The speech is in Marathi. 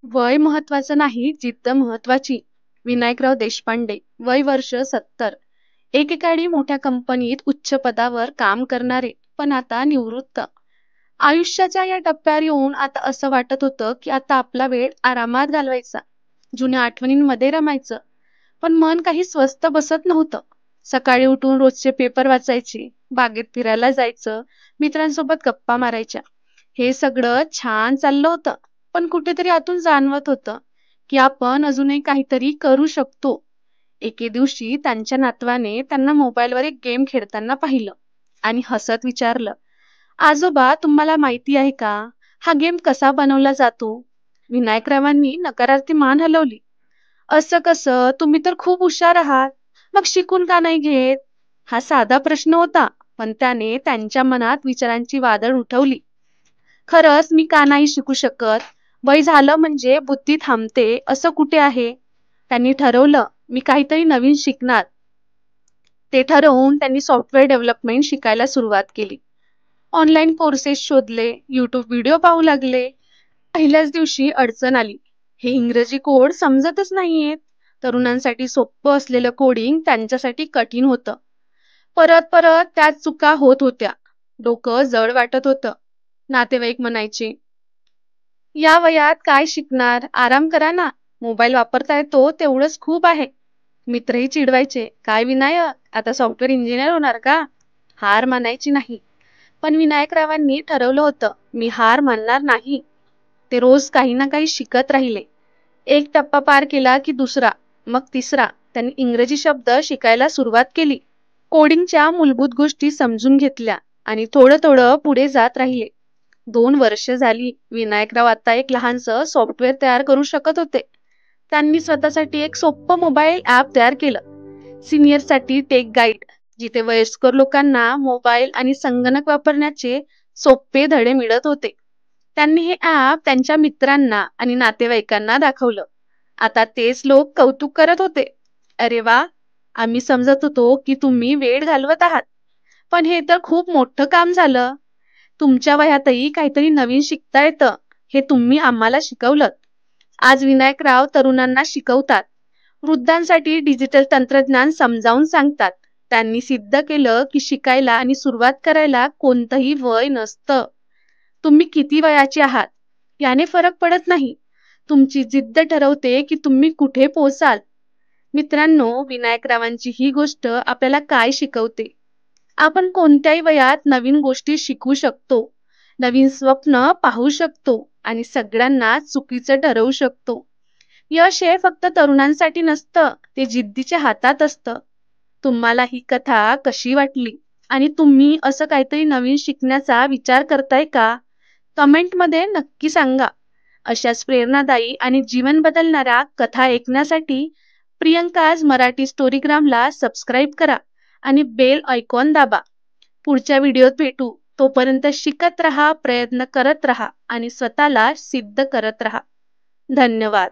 वय महत्वाचं नाही, जिद्द महत्वाची. विनायकराव देशपांडे, वय वर्ष 70, एकेकाळी मोठ्या कंपनीत उच्च पदावर काम करणारे, पण आता निवृत्त. आयुष्याच्या या टप्प्यावर येऊन आता असं वाटत होतं की आता आपला वेळ आरामात घालवायचा, जुन्या आठवणींमध्ये रमायचं. पण मन काही स्वस्त बसत नव्हतं. सकाळी उठून रोजचे पेपर वाचायचे, बागेत फिरायला जायचं, मित्रांसोबत गप्पा मारायच्या. हे सगळं छान चाललं होतं, पण कुठेतरी आतून जाणवत होतं की आपण अजूनही काहीतरी करू शकतो. एके दिवशी त्यांच्या नातवाने त्यांना मोबाईलवर एक गेम खेळताना पाहिलं आणि हसत विचारलं, आजोबा, तुम्हाला माहिती आहे का, हा गेम कसा बनवला जातो? विनायकरावांनी नकारार्थी मान हलवली. असं कसं? तुम्ही तर खूप हुशार आहात. मग शिकून का नाही घेत? हा साधा प्रश्न होता, पण त्याने त्यांच्या मनात विचारांची वादळ उठवली. खरंच मी का नाही शिकू शकत? वय झालं म्हणजे बुद्धी थांबते असं कुठे आहे? त्यांनी ठरवलं, मी काहीतरी नवीन शिकणार. ते ठरवून त्यांनी सॉफ्टवेअर डेव्हलपमेंट शिकायला सुरुवात केली. ऑनलाईन कोर्सेस शोधले, यूट्यूब व्हिडिओ पाहू लागले. पहिल्याच दिवशी अडचण आली. हे इंग्रजी कोड समजतच नाहीयेत. तरुणांसाठी सोपं असलेलं कोडिंग त्यांच्यासाठी कठीण होतं. परत परत त्याच चुका होत होत्या. डोकं जड वाटत होतं. नातेवाईक म्हणायचे, या वयात काय शिकणार? आराम करा ना. मोबाईल वापरता येतो तेवढंच खूप आहे. मित्रही चिडवायचे, काय विनायक, आता सॉफ्टवेअर इंजिनियर होणार का? हार मानायची नाही. पण विनायकरावांनी ठरवलं होतं, मी हार मानणार नाही. ते रोज काही ना काही शिकत राहिले. एक टप्पा पार केला की दुसरा, मग तिसरा. त्यांनी इंग्रजी शब्द शिकायला सुरुवात केली. कोडिंगच्या मूलभूत गोष्टी समजून घेतल्या आणि थोडं थोडं पुढे जात राहिले. 2 वर्ष झाली. विनायकराव आता एक लहानसं सॉफ्टवेअर तयार करू शकत होते. त्यांनी स्वतःसाठी एक सोपं मोबाईल ॲप तयार केलं. सिनियरसाठी टेक गाईड, जिथे वयस्कर लोकांना मोबाईल आणि संगणक वापरण्याचे सोपे धडे मिळत होते. त्यांनी हे ॲप त्यांच्या मित्रांना आणि नातेवाईकांना दाखवलं. आता तेच लोक कौतुक करत होते. अरे वा, आम्ही समजत होतो की तुम्ही वेळ घालवत आहात, पण हे तर खूप मोठं काम झालं. तुमच्या वयातही काहीतरी नवीन शिकता येतं, हे तुम्ही आम्हाला शिकवलं. आज विनायकराव तरुणांना शिकवतात, वृद्धांसाठी डिजिटल तंत्रज्ञान समजावून सांगतात. त्यांनी सिद्ध केलं की शिकायला आणि सुरुवात करायला कोणतंही वय नसतं. तुम्ही किती वयाचे आहात याने फरक पडत नाही. तुमची जिद्द ठरवते की तुम्ही कुठे पोहोचाल. मित्रांनो, विनायकरावांची ही गोष्ट आपल्याला काय शिकवते? आपण कोणत्याही वयात नवीन गोष्टी शिकू शकतो, नवीन स्वप्न पाहू शकतो आणि सगळ्यांना चुकीचं ठरवू शकतो. यश हे फक्त तरुणांसाठी नसतं, ते जिद्दीच्या हातात असतं. तुम्हाला ही कथा कशी वाटली आणि तुम्ही असं काहीतरी नवीन शिकण्याचा विचार करताय का? कमेंटमध्ये नक्की सांगा. अशाच प्रेरणादायी आणि जीवन बदलणाऱ्या कथा ऐकण्यासाठी प्रियंकाज मराठी स्टोरीग्रामला सबस्क्राईब करा आणि बेल आयकॉन दाबा. पुढच्या व्हिडिओत भेटू. तोपर्यंत शिकत रहा, प्रयत्न करत रहा आणि स्वतःला सिद्ध करत रहा. धन्यवाद.